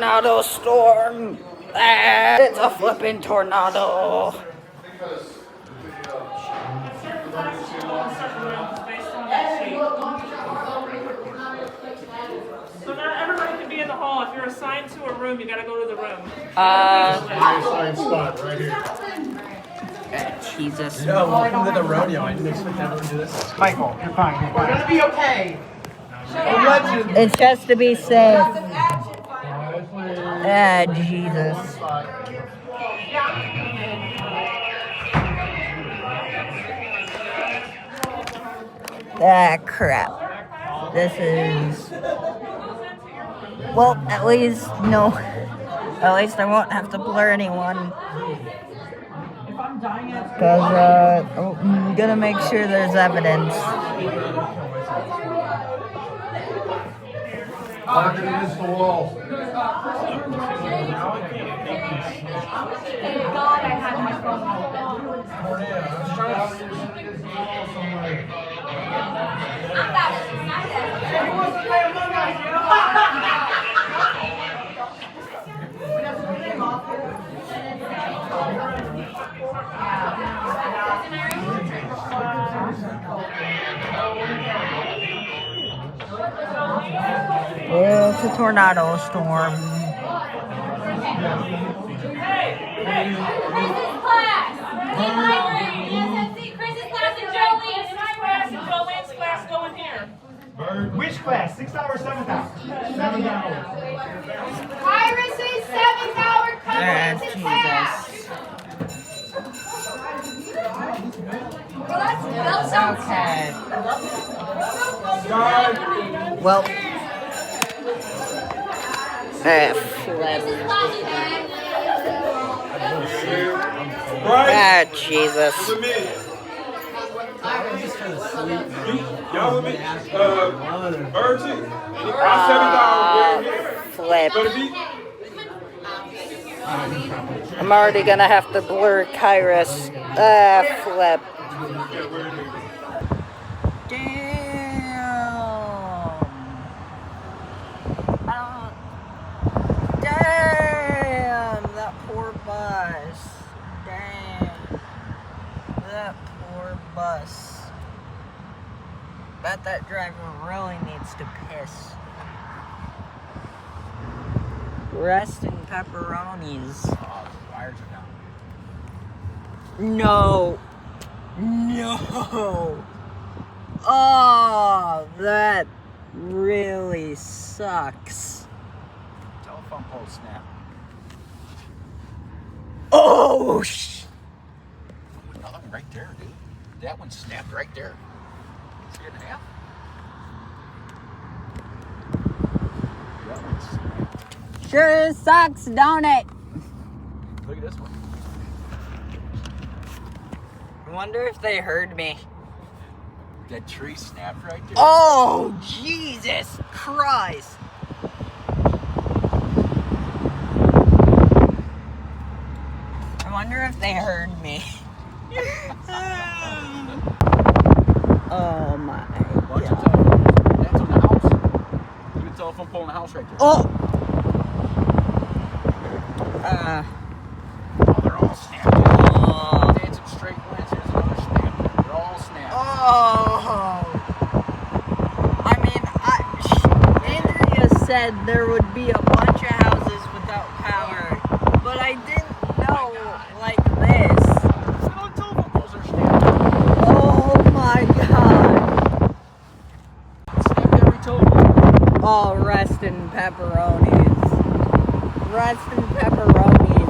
tornado storm. Ah, it's a flipping tornado. So not everybody can be in the hall. If you're assigned to a room, you gotta go to the room. Assigned spot right here. Jesus. No, welcome to the rodeo. I didn't expect everyone to do this. Michael, you're fine. You're fine. We're gonna be okay. Legend. It's just to be safe. Ah, Jesus. Ah, crap. This is... Well, at least, no. At least I won't have to blur anyone. Because, I'm gonna make sure there's evidence. Lock it against the wall. It's a tornado storm. Which class? 6th hour, 7th hour? 7th hour. Iris's 7th hour coming to class. Well, that's Well. Flip. Ah, Jesus. Y'all with me? Virgin. Flip. I'm already gonna have to blur Kyrus. Flip. Damn, that poor bus. Damn. That poor bus. Bet that driver really needs to piss. Rest in pepperonis. Oh, the wires are down. No. No. Oh, that really sucks. Telephone pole snap. Oh, Another one right there, dude. That one snapped right there. See it in half? That one snapped. sure sucks, don't it? Look at this one. I wonder if they heard me. That tree snapped right there. Oh, Jesus Christ. I wonder if they heard me. Oh my Bunch of God. telephones. That's on the house. Look at the telephone pole in the house right there. Oh! Oh, they're all snapped. They had some straight lines. Here's another snap. They're all snapped. Oh! I mean, Andrea said there would be a bunch of houses without power, but I didn't know like this. All the telephone poles are snapped. Oh my God! Snapped every telephone. Oh, rest in pepperonis. Rest in pepperonis.